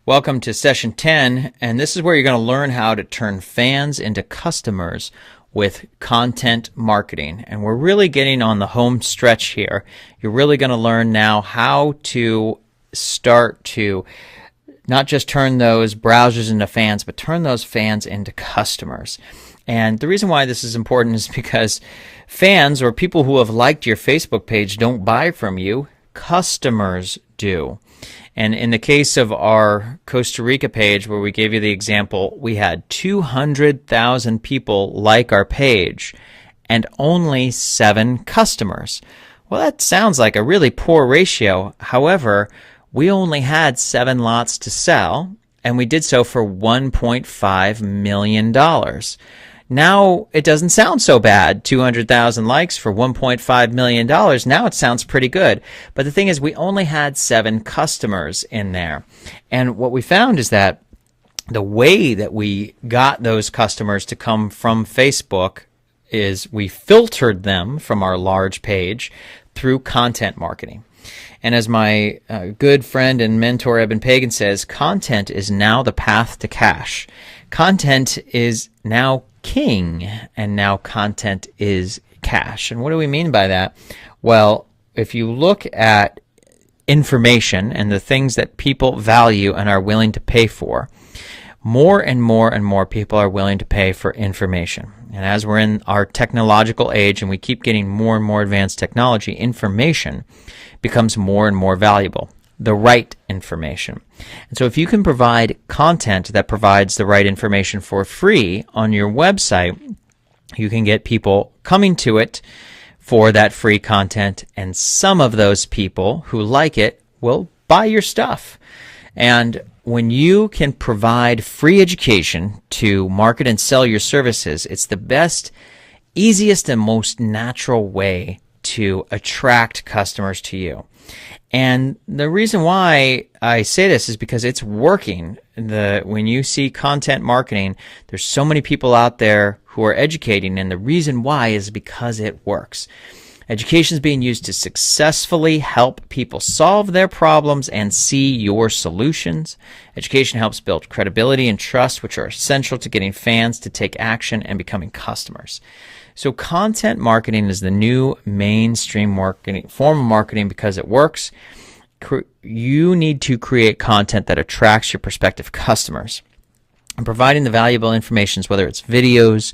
Welcome to session 10, and this is where you're going to learn how to turn fans into customers with content marketing. And we're really getting on the home stretch here. You're really going to learn now how to start to not just turn those browsers into fans, but turn those fans into customers. And the reason why this is important is because fans, or people who have liked your Facebook page, don't buy from you. Customers do. And in the case of our Costa Rica page, where we gave you the example, we had 200,000 people like our page and only 7 customers. Well, that sounds like a really poor ratio. However, we only had 7 lots to sell, and we did so for $1.5 million. Now it doesn't sound so bad. 200,000 likes for $1.5 million. Now it sounds pretty good. But the thing is, we only had 7 customers in there. And what we found is that the way that we got those customers to come from Facebook is we filtered them from our large page through content marketing. And as my good friend and mentor Eben Pagan says, content is now the path to cash. Content is now king, and now content is cash. And what do we mean by that? Well, if you look at information and the things that people value and are willing to pay for, more and more and more people are willing to pay for information. And as we're in our technological age and we keep getting more and more advanced technology, information becomes more and more valuable. The right information. And so if you can provide content that provides the right information for free on your website, you can get people coming to it for that free content, and some of those people who like it will buy your stuff. And when you can provide free education to market and sell your services, it's the best, easiest, and most natural way to attract customers to you. And the reason why I say this is because it's working. When you see content marketing, there's so many people out there who are educating, and the reason why is because it works. Education is being used to successfully help people solve their problems and see your solutions. Education helps build credibility and trust, which are essential to getting fans to take action and becoming customers. So content marketing is the new mainstream marketing form of marketing because it works. You need to create content that attracts your prospective customers. And providing the valuable information, whether it's videos,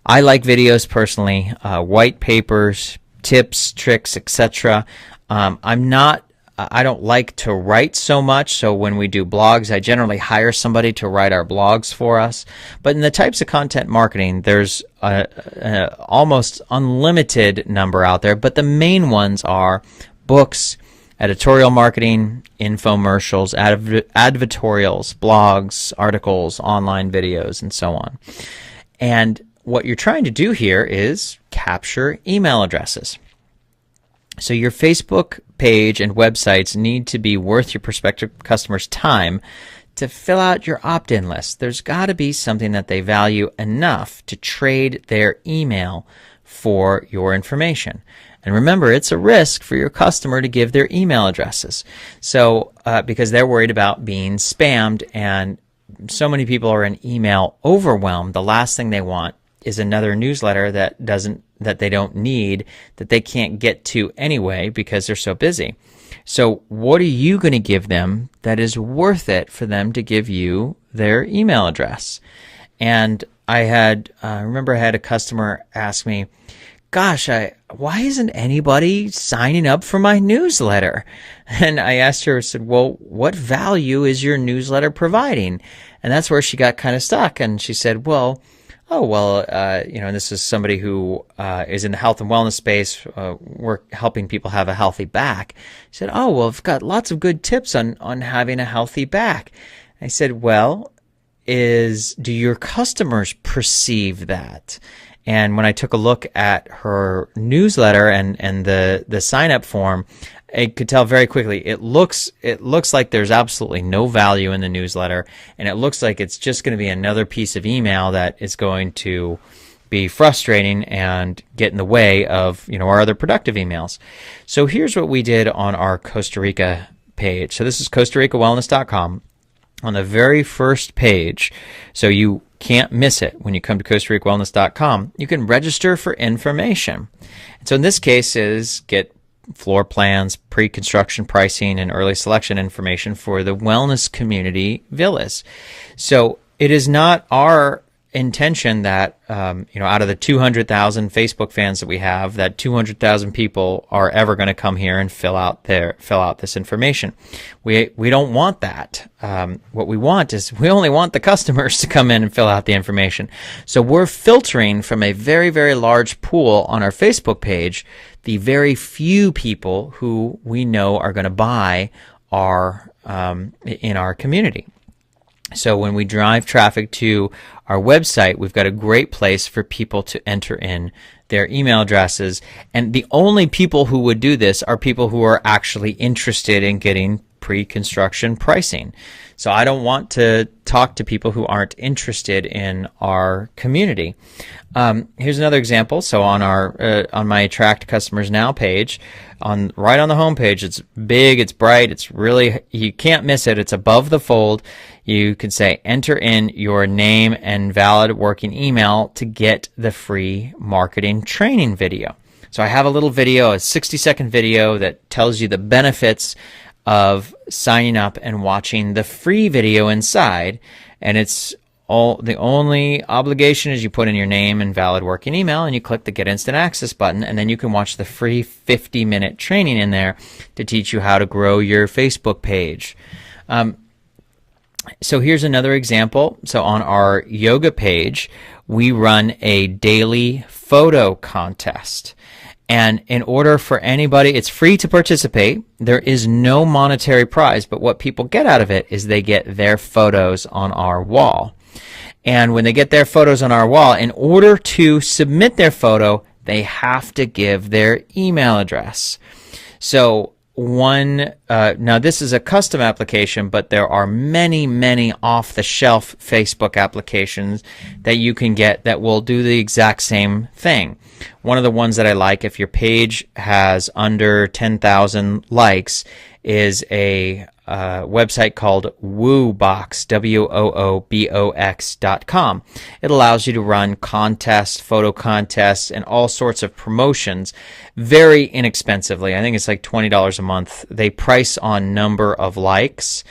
I like videos personally, white papers, tips, tricks, etc. I don't like to write so much, so when we do blogs, I generally hire somebody to write our blogs for us. But in the types of content marketing, there's a almost unlimited number out there, but the main ones are books, editorial marketing, infomercials, advertorials, blogs, articles, online videos, and so on. And what you're trying to do here is capture email addresses. So your Facebook page and websites need to be worth your prospective customers' time to fill out your opt-in list. There's got to be something that they value enough to trade their email for your information. And remember, it's a risk for your customer to give their email addresses. So because they're worried about being spammed, and so many people are in email overwhelmed, the last thing they want is another newsletter that they don't need, that they can't get to anyway because they're so busy. So what are you going to give them that is worth it for them to give you their email address? And I remember I had a customer ask me, gosh, why isn't anybody signing up for my newsletter? And I asked her, I said, well, what value is your newsletter providing? And that's where she got kind of stuck. And she said, this is somebody who is in the health and wellness space. We're helping people have a healthy back. She said, I've got lots of good tips on having a healthy back. I said, well, do your customers perceive that? And when I took a look at her newsletter and the sign-up form, I could tell very quickly it looks like there's absolutely no value in the newsletter, and it looks like it's just going to be another piece of email that is going to be frustrating and get in the way of our other productive emails. So here's what we did on our Costa Rica page. So this is CostaRicaWellness.com. on the very first page, so you can't miss it when you come to CostaRicaWellness.com, you can register for information. And so in this case is get floor plans, pre-construction pricing, and early selection information for the wellness community villas. So it is not our intention that out of the 200,000 Facebook fans that we have, that 200,000 people are ever going to come here and fill out this information. We don't want that. What we want is we only want the customers to come in and fill out the information. So we're filtering from a very, very large pool on our Facebook page the very few people who we know are going to buy in our community. So when we drive traffic to our website, we've got a great place for people to enter in their email addresses. And the only people who would do this are people who are actually interested in getting pre-construction pricing. So I don't want to talk to people who aren't interested in our community. Here's another example. So on on my Attract Customers Now page, right on the home page, it's big, it's bright, it's really, you can't miss it. It's above the fold. You can say enter in your name and valid working email to get the free marketing training video. So I have a little video, a 60-second video that tells you the benefits of signing up and watching the free video inside, and it's the only obligation is you put in your name and valid working email and you click the Get Instant Access button, and then you can watch the free 50-minute training in there to teach you how to grow your Facebook page. So here's another example. So on our yoga page, we run a daily photo contest. And in order for anybody, it's free to participate. There is no monetary prize, but what people get out of it is they get their photos on our wall. And when they get their photos on our wall, in order to submit their photo, they have to give their email address. So now this is a custom application, but there are many, many off-the-shelf Facebook applications that you can get that will do the exact same thing. One of the ones that I like, if your page has under 10,000 likes, is a website called WooBox, WOOBOX.com. It allows you to run contests, photo contests, and all sorts of promotions very inexpensively. I think it's like $20 a month. They price on number of likes.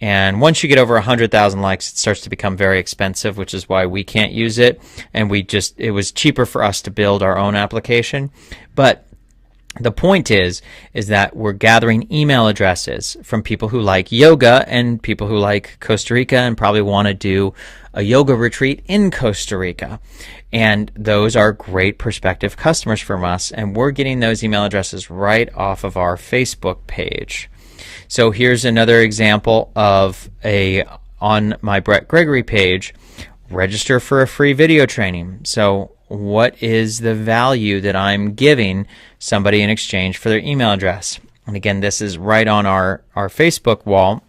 And once you get over 100,000 likes, it starts to become very expensive, which is why we can't use it. And it was cheaper for us to build our own application. But the point is that we're gathering email addresses from people who like yoga and people who like Costa Rica and probably want to do a yoga retreat in Costa Rica. And those are great prospective customers from us. And we're getting those email addresses right off of our Facebook page. So here's another example of on my Brett Gregory page, register for a free video training. So what is the value that I'm giving somebody in exchange for their email address? And again, this is right on our Facebook wall,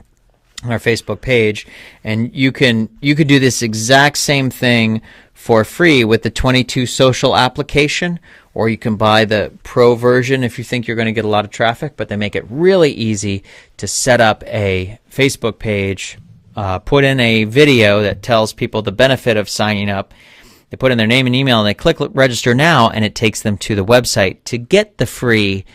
on our Facebook page, and you could do this exact same thing for free with the 22 social application, or you can buy the pro version if you think you're going to get a lot of traffic, but they make it really easy to set up a Facebook page, put in a video that tells people the benefit of signing up. They put in their name and email and they click register now, and it takes them to the website to get the free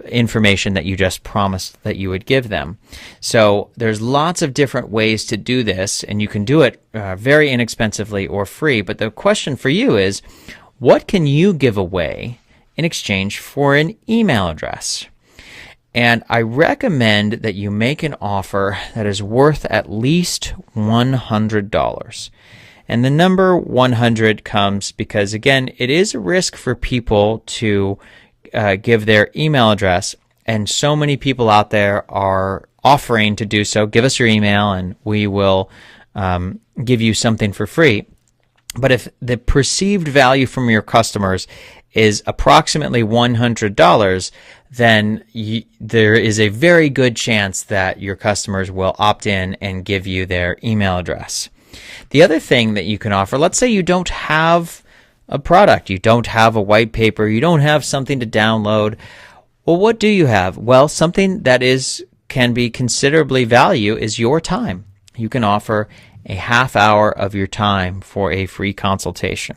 information that you just promised that you would give them. So there's lots of different ways to do this, and you can do it very inexpensively or free. But the question for you is, what can you give away in exchange for an email address? And I recommend that you make an offer that is worth at least $100. And the number 100 comes because, again, it is a risk for people to give their email address, and so many people out there are offering to do so. Give us your email and we will give you something for free. But if the perceived value from your customers is approximately $100, then there is a very good chance that your customers will opt in and give you their email address. The other thing that you can offer, let's say you don't have a product, you don't have a white paper, you don't have something to download. Well, what do you have? Well, something that can be considerably value is your time. you can offer a half hour of your time for a free consultation.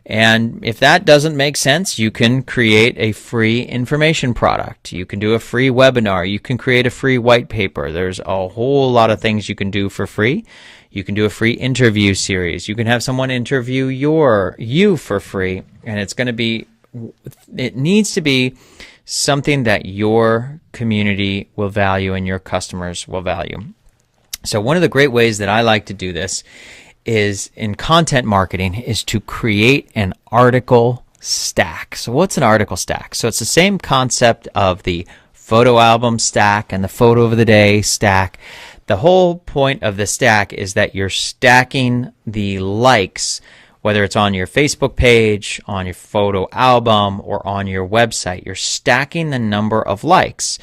And if that doesn't make sense, you can create a free information product. You can do a free webinar. You can create a free white paper. There's a whole lot of things you can do for free. You can do a free interview series. You can have someone interview you for free. And it needs to be something that your community will value and your customers will value. So one of the great ways that I like to do this is in content marketing is to create an article stack. So what's an article stack? So it's the same concept of the photo album stack and the photo of the day stack. The whole point of the stack is that you're stacking the likes, whether it's on your Facebook page, on your photo album, or on your website. You're stacking the number of likes.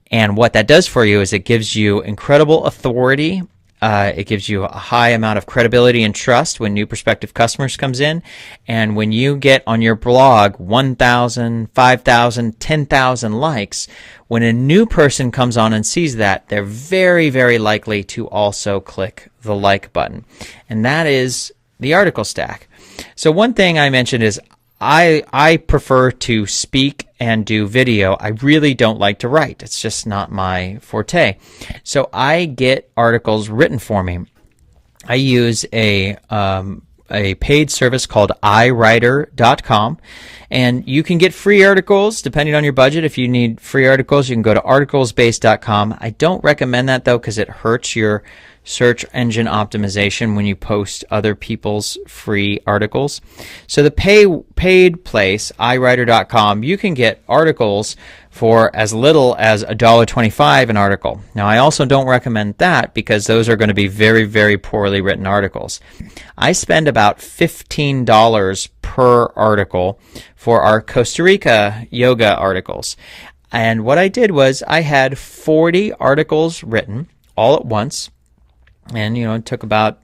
And what that does for you is it gives you incredible authority. It gives you a high amount of credibility and trust when new prospective customers comes in. And when you get on your blog 1,000, 5,000, 10,000 likes, when a new person comes on and sees that, they're very, very likely to also click the like button. And that is the article stack. So one thing I mentioned is I prefer to speak and do video. I really don't like to write. It's just not my forte. So I get articles written for me. I use a paid service called iWriter.com, and you can get free articles depending on your budget. If you need free articles, you can go to articlesbase.com. I don't recommend that though, because it hurts your search engine optimization when you post other people's free articles. So the paid place, iWriter.com, you can get articles for as little as $1.25 an article. Now, I also don't recommend that because those are going to be very, very poorly written articles. I spend about $15 per article for our Costa Rica yoga articles. And what I did was I had 40 articles written all at once. And, it took about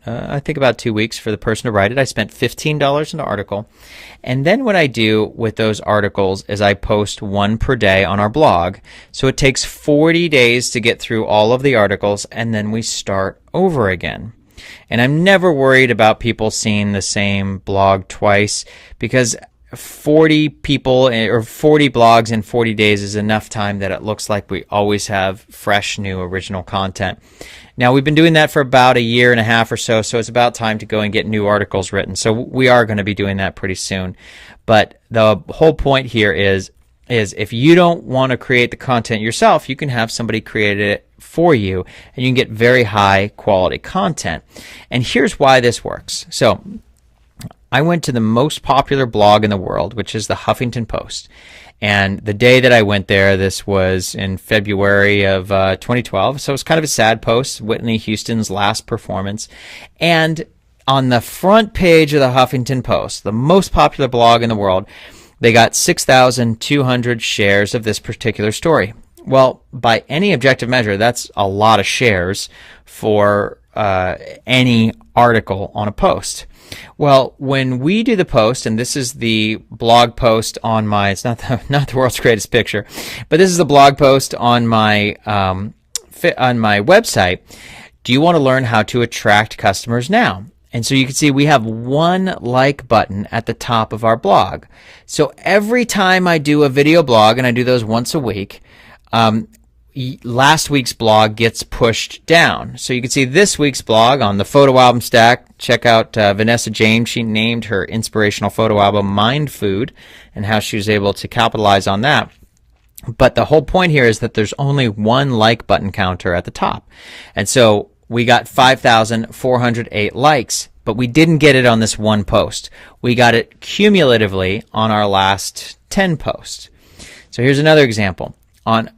2 weeks for the person to write it. I spent $15 an article. And then what I do with those articles is I post one per day on our blog. So it takes 40 days to get through all of the articles, and then we start over again. And I'm never worried about people seeing the same blog twice, because 40 people or 40 blogs in 40 days is enough time that it looks like we always have fresh, new, original content. Now, we've been doing that for about a year and a half or so, so it's about time to go and get new articles written. So we are going to be doing that pretty soon. But the whole point here is if you don't want to create the content yourself, you can have somebody create it for you, and you can get very high quality content. And here's why this works. So I went to the most popular blog in the world, which is the Huffington Post. And the day that I went there, this was in February of 2012. So it was kind of a sad post, Whitney Houston's last performance. And on the front page of the Huffington Post, the most popular blog in the world, they got 6,200 shares of this particular story. Well, by any objective measure, that's a lot of shares for any article on a post. Well, when we do the post, and this is the blog post on my, it's not the world's greatest picture, but this is the blog post on my website. Do you want to learn how to attract customers now? And so you can see we have one like button at the top of our blog. So every time I do a video blog, and I do those once a week, last week's blog gets pushed down. So you can see this week's blog on the photo album stack. Check out Vanessa James. She named her inspirational photo album Mind Food, and how she was able to capitalize on that. But the whole point here is that there's only one like button counter at the top. And so we got 5,408 likes, but we didn't get it on this one post. We got it cumulatively on our last 10 posts. So here's another example.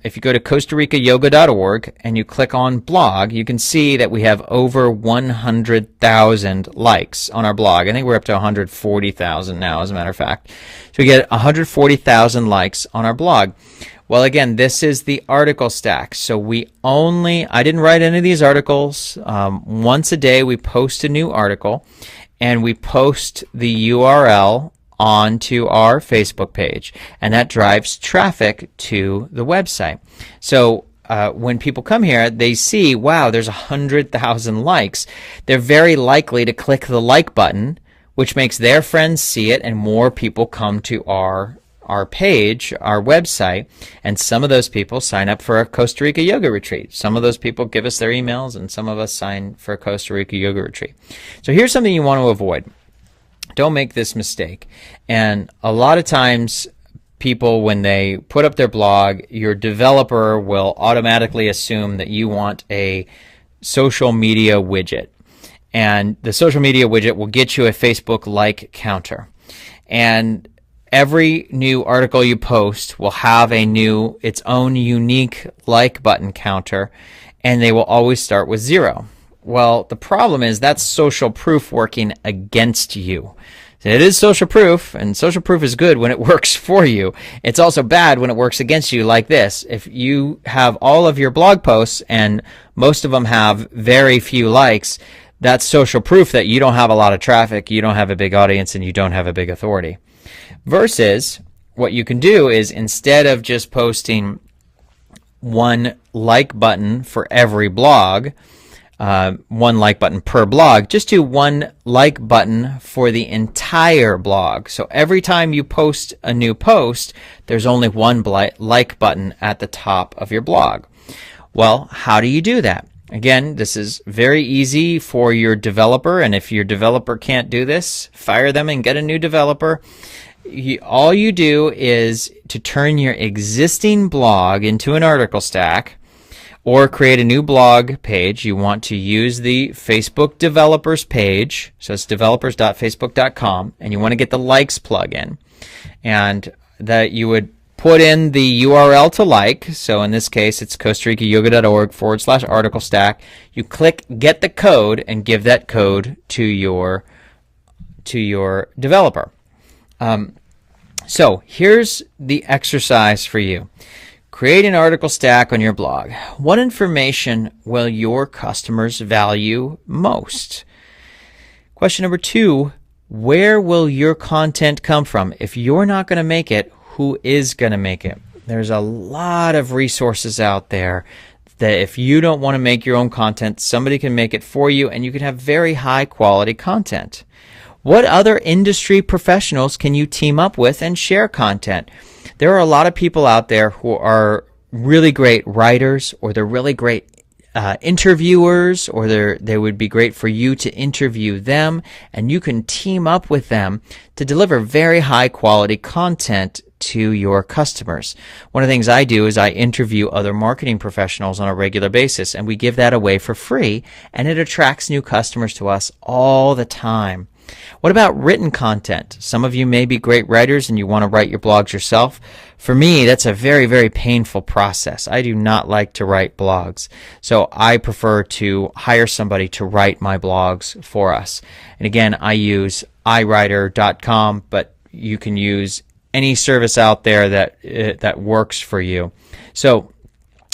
If you go to CostaRicaYoga.org and you click on blog, you can see that we have over 100,000 likes on our blog. I think we're up to 140,000 now, as a matter of fact. So we get 140,000 likes on our blog. Well, again, this is the article stack. So I didn't write any of these articles. Once a day, we post a new article, and we post the URL onto our Facebook page, and that drives traffic to the website. So when people come here, they see, wow, there's 100,000 likes. They're very likely to click the like button, which makes their friends see it, and more people come to our page, our website, and some of those people sign up for a Costa Rica yoga retreat. Some of those people give us their emails, and some of us sign for a Costa Rica yoga retreat. So here's something you want to avoid. Don't make this mistake. And a lot of times people, when they put up their blog, your developer will automatically assume that you want a social media widget. And the social media widget will get you a Facebook like counter. And every new article you post will have its own unique like button counter, and they will always start with 0. Well, the problem is that's social proof working against you. It is social proof, and social proof is good when it works for you. It's also bad when it works against you, like this. If you have all of your blog posts and most of them have very few likes, that's social proof that you don't have a lot of traffic, you don't have a big audience, and you don't have a big authority. Versus, what you can do is, instead of just posting one like button for every blog, one like button per blog, just do one like button for the entire blog. So every time you post a new post, there's only one like button at the top of your blog. Well, how do you do that? Again, this is very easy for your developer, and if your developer can't do this, fire them and get a new developer. All you do is to turn your existing blog into an article stack, or create a new blog page. You want to use the Facebook developers page, so it's developers.facebook.com, and you want to get the likes plugin, and that you would put in the URL to like. So in this case, it's costaricayoga.org/article stack. You click get the code and give that code to your developer. So here's the exercise for you. Create an article stack on your blog. What information will your customers value most? Question number 2, where will your content come from? If you're not going to make it, who is going to make it? There's a lot of resources out there that if you don't want to make your own content, somebody can make it for you, and you can have very high quality content. What other industry professionals can you team up with and share content? There are a lot of people out there who are really great writers, or they're really great interviewers, or they would be great for you to interview them, and you can team up with them to deliver very high quality content to your customers. One of the things I do is I interview other marketing professionals on a regular basis, and we give that away for free, and it attracts new customers to us all the time. What about written content? Some of you may be great writers and you want to write your blogs yourself. For me, that's a very, very painful process. I do not like to write blogs. So I prefer to hire somebody to write my blogs for us. And again, I use iWriter.com, but you can use any service out there that works for you. So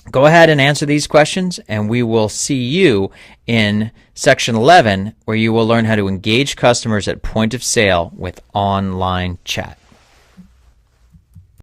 go ahead and answer these questions, and we will see you in section 11, where you will learn how to engage customers at point of sale with online chat.